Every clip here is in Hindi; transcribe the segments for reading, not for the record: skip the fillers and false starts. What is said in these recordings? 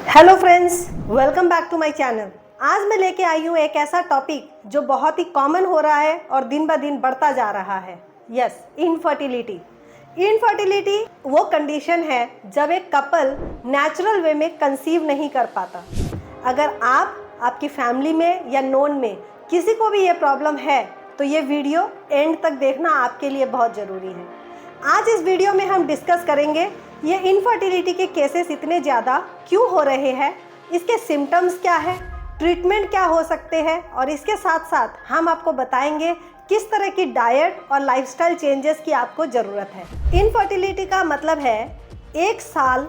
Hello friends, welcome back to my channel. आज मैं लेके आई हूँ एक ऐसा टॉपिक जो बहुत ही कॉमन हो रहा है और दिन ब दिन बढ़ता जा रहा है। Yes, infertility. इनफर्टिलिटी वो कंडीशन है जब एक कपल नेचुरल वे में कंसीव नहीं कर पाता। अगर आपकी फैमिली में या नोन में किसी को भी ये प्रॉब्लम है तो ये वीडियो एंड तक देखना आपके लिए बहुत ज़रूरी है। आज इस वीडियो में हम डिस्कस करेंगे ये इनफर्टिलिटी के केसेस इतने ज़्यादा क्यों हो रहे हैं, इसके सिम्टम्स क्या है, ट्रीटमेंट क्या हो सकते हैं, और इसके साथ साथ हम आपको बताएंगे किस तरह की डाइट और लाइफस्टाइल चेंजेस की आपको ज़रूरत है। इनफर्टिलिटी का मतलब है 1 साल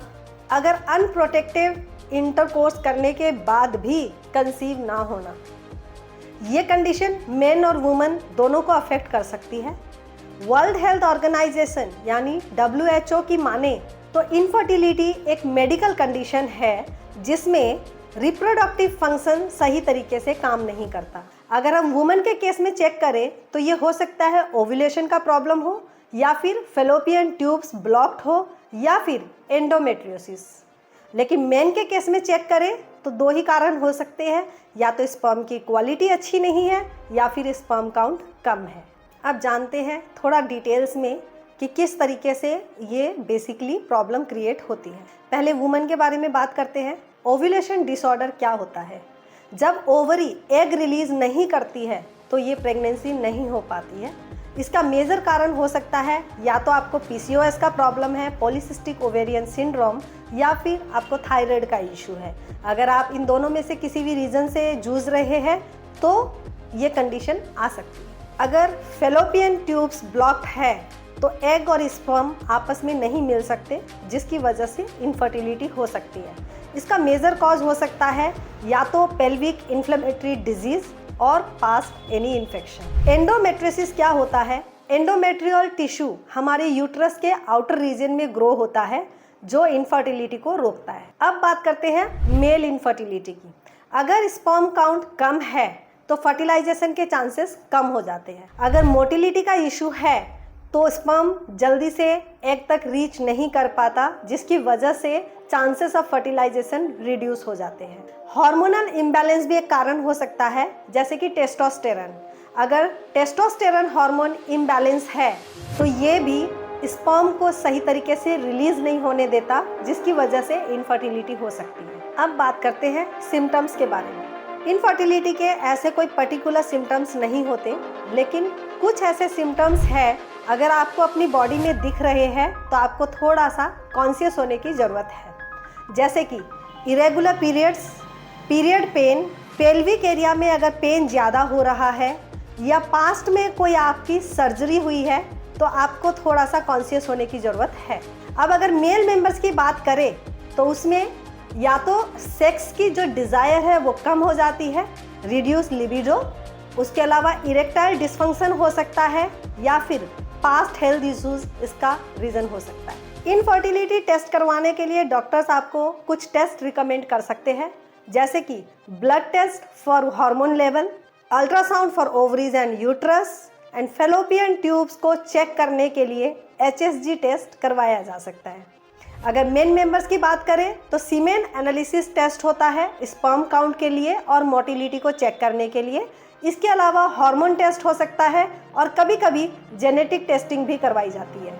अगर अनप्रोटेक्टिव इंटरकोर्स करने के बाद भी कंसीव ना होना। ये कंडीशन मेन और वुमेन दोनों को अफेक्ट कर सकती है। वर्ल्ड हेल्थ ऑर्गेनाइजेशन यानी WHO की माने तो इनफर्टिलिटी एक मेडिकल कंडीशन है जिसमें रिप्रोडक्टिव फंक्शन सही तरीके से काम नहीं करता। अगर हम वुमेन के केस में चेक करें तो ये हो सकता है ओव्यूलेशन का प्रॉब्लम हो, या फिर फेलोपियन ट्यूब्स ब्लॉक्ड हो, या फिर एंडोमेट्रियोसिस। लेकिन मेन के केस में चेक करें तो 2 ही कारण हो सकते हैं, या तो स्पर्म की क्वालिटी अच्छी नहीं है या फिर स्पर्म काउंट कम है। अब जानते हैं थोड़ा डिटेल्स में कि किस तरीके से ये बेसिकली प्रॉब्लम क्रिएट होती है। पहले वुमेन के बारे में बात करते हैं। ओव्यूलेशन डिसऑर्डर क्या होता है? जब ओवरी एग रिलीज नहीं करती है तो ये प्रेगनेंसी नहीं हो पाती है। इसका मेजर कारण हो सकता है या तो आपको PCOS का प्रॉब्लम है, पॉलीसिस्टिक ओवेरियन सिंड्रोम, या फिर आपको थायराइड का इशू है। अगर आप इन दोनों में से किसी भी रीज़न से जूझ रहे हैं तो ये कंडीशन आ सकती है। अगर फेलोपियन ट्यूब्स ब्लॉक्ड है तो एग और स्पर्म आपस में नहीं मिल सकते, जिसकी वजह से इनफर्टिलिटी हो सकती है। इसका मेजर कॉज हो सकता है या तो पेल्विक इन्फ्लेमेटरी डिजीज और पास्ट एनी इन्फेक्शन। एंडोमेट्रियोसिस क्या होता है? एंडोमेट्रियल टिश्यू हमारे यूट्रस के आउटर रीजन में ग्रो होता है जो इनफर्टिलिटी को रोकता है। अब बात करते हैं मेल इनफर्टिलिटी की। अगर स्पर्म काउंट कम है तो फर्टिलाइजेशन के चांसेस कम हो जाते हैं। अगर मोटिलिटी का इशू है तो स्पर्म जल्दी से एग तक रीच नहीं कर पाता, जिसकी वजह से चांसेस ऑफ फर्टिलाइजेशन रिड्यूस हो जाते हैं। हार्मोनल इम्बैलेंस भी एक कारण हो सकता है, जैसे कि टेस्टोस्टेरोन। अगर टेस्टोस्टेरोन हार्मोन इम्बैलेंस है तो ये भी स्पर्म को सही तरीके से रिलीज नहीं होने देता, जिसकी वजह से इनफर्टिलिटी हो सकती है। अब बात करते हैं सिम्टम्स के बारे में। इनफर्टिलिटी के ऐसे कोई पर्टिकुलर सिम्टम्स नहीं होते, लेकिन कुछ ऐसे सिम्टम्स हैं अगर आपको अपनी बॉडी में दिख रहे हैं तो आपको थोड़ा सा कॉन्शियस होने की ज़रूरत है। जैसे कि irregular periods, period pain, pelvic area में अगर पेन ज़्यादा हो रहा है, या पास्ट में कोई आपकी सर्जरी हुई है तो आपको थोड़ा सा कॉन्शियस होने की ज़रूरत है। अब अगर मेल मेंबर्स की बात करें तो उसमें या तो सेक्स की जो डिज़ायर है वो कम हो जाती है, रिड्यूस लिबिडो, उसके अलावा इरेक्टाइल डिस्फंक्शन हो सकता है, या फिर पास्ट हेल्थ इश्यूज इसका रीज़न हो सकता है। इनफर्टिलिटी टेस्ट करवाने के लिए डॉक्टर्स आपको कुछ टेस्ट रिकमेंड कर सकते हैं, जैसे कि blood test for hormone level, ultrasound for ovaries and uterus, and fallopian tubes को चेक करने के लिए HSG टेस्ट करवाया जा सकता है। अगर मेन मेंबर्स की बात करें तो सीमेन एनालिसिस टेस्ट होता है स्पर्म काउंट के लिए और मोटिलिटी को चेक करने के लिए। इसके अलावा हार्मोन टेस्ट हो सकता है और कभी कभी जेनेटिक टेस्टिंग भी करवाई जाती है।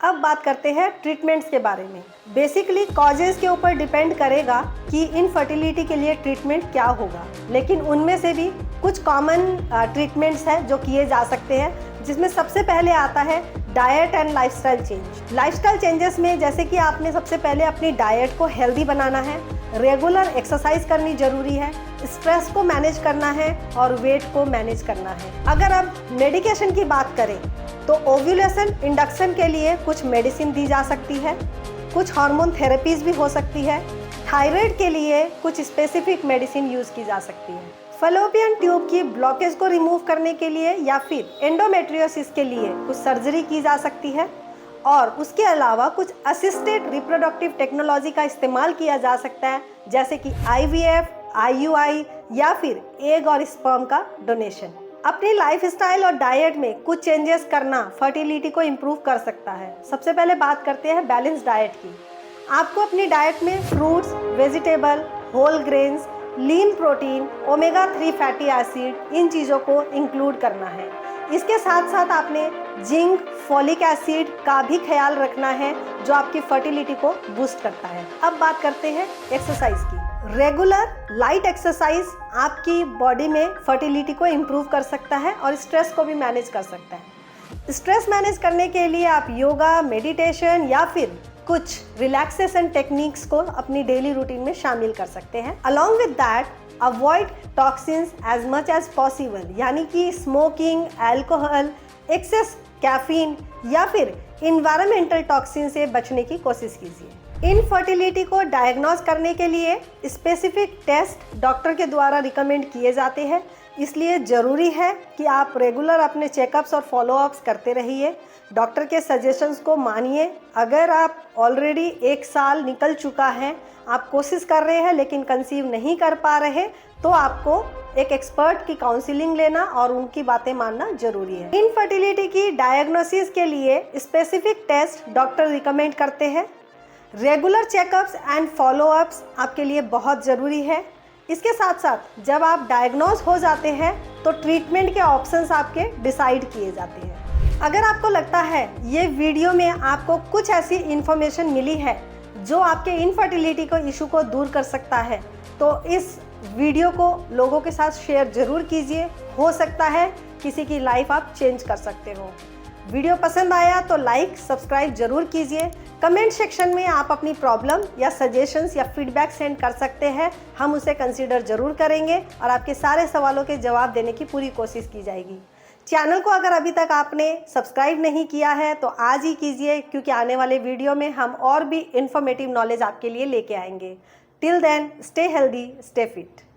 अब बात करते हैं ट्रीटमेंट्स के बारे में। बेसिकली कॉजेज़ के ऊपर डिपेंड करेगा कि इनफर्टिलिटी के लिए ट्रीटमेंट क्या होगा, लेकिन उनमें से भी कुछ कॉमन ट्रीटमेंट्स हैं जो किए जा सकते हैं, जिसमें सबसे पहले आता है diet and lifestyle change. Lifestyle changes में जैसे कि आपने सबसे पहले अपनी डाइट को हेल्दी बनाना है, रेगुलर एक्सरसाइज करनी जरूरी है, स्ट्रेस को मैनेज करना है और वेट को मैनेज करना है। अगर अब मेडिकेशन की बात करें तो ओव्यूलेशन इंडक्शन के लिए कुछ मेडिसिन दी जा सकती है, कुछ हार्मोन थेरेपीज भी हो सकती है, थायराइड के लिए कुछ स्पेसिफिक मेडिसिन यूज़ की जा सकती है, फेलोपियन ट्यूब की ब्लॉकेज को रिमूव करने के लिए या फिर एंडोमेट्रियोसिस के लिए कुछ सर्जरी की जा सकती है, और उसके अलावा कुछ असिस्टेड रिप्रोडक्टिव टेक्नोलॉजी का इस्तेमाल किया जा सकता है, जैसे कि IVF, IUI या फिर एग और स्पर्म का डोनेशन। अपनी लाइफस्टाइल और डाइट में कुछ चेंजेस करना फर्टिलिटी को इम्प्रूव कर सकता है। सबसे पहले बात करते हैं बैलेंस डाइट की। आपको अपनी डाइट में fruits, vegetable, whole grains, lean protein, omega 3 fatty acid, इन चीज़ों को इंक्लूड करना है। इसके साथ साथ आपने जिंक, फॉलिक एसिड का भी ख्याल रखना है जो आपकी फर्टिलिटी को बूस्ट करता है। अब बात करते हैं एक्सरसाइज की। रेगुलर लाइट एक्सरसाइज आपकी बॉडी में फर्टिलिटी को इम्प्रूव कर सकता है और स्ट्रेस को भी मैनेज कर सकता है। स्ट्रेस मैनेज करने के लिए आप योगा, मेडिटेशन या फिर कुछ रिलैक्सेशन टेक्निक्स को अपनी डेली रूटीन में शामिल कर सकते हैं। Along with that avoid toxins as much as possible, यानी कि स्मोकिंग, अल्कोहल, एक्सेस कैफीन या फिर इन्वायरमेंटल टॉक्सिन से बचने की कोशिश कीजिए। इनफर्टिलिटी को डायग्नोज करने के लिए स्पेसिफिक टेस्ट डॉक्टर के द्वारा रिकमेंड किए जाते हैं, इसलिए ज़रूरी है कि आप रेगुलर अपने चेकअप्स और फॉलोअप्स करते रहिए। डॉक्टर के सजेशंस को मानिए। अगर आप ऑलरेडी 1 साल निकल चुका है, आप कोशिश कर रहे हैं लेकिन कंसीव नहीं कर पा रहे, तो आपको एक एक्सपर्ट की काउंसलिंग लेना और उनकी बातें मानना जरूरी है। इनफर्टिलिटी की डायग्नोसिस के लिए स्पेसिफिक टेस्ट डॉक्टर रिकमेंड करते हैं। रेगुलर चेकअप्स एंड फॉलोअप्स आपके लिए बहुत ज़रूरी है। इसके साथ साथ जब आप डायग्नोज हो जाते हैं तो ट्रीटमेंट के ऑप्शंस आपके डिसाइड किए जाते हैं। अगर आपको लगता है ये वीडियो में आपको कुछ ऐसी इन्फॉर्मेशन मिली है जो आपके इनफर्टिलिटी को इशू को दूर कर सकता है, तो इस वीडियो को लोगों के साथ शेयर ज़रूर कीजिए। हो सकता है किसी की लाइफ आप चेंज कर सकते हो। वीडियो पसंद आया तो लाइक, सब्सक्राइब जरूर कीजिए। कमेंट सेक्शन में आप अपनी प्रॉब्लम या सजेशंस या फीडबैक सेंड कर सकते हैं, हम उसे कंसीडर जरूर करेंगे और आपके सारे सवालों के जवाब देने की पूरी कोशिश की जाएगी। चैनल को अगर अभी तक आपने सब्सक्राइब नहीं किया है तो आज ही कीजिए, क्योंकि आने वाले वीडियो में हम और भी इंफॉर्मेटिव नॉलेज आपके लिए लेके आएंगे। Till then, stay healthy, stay fit.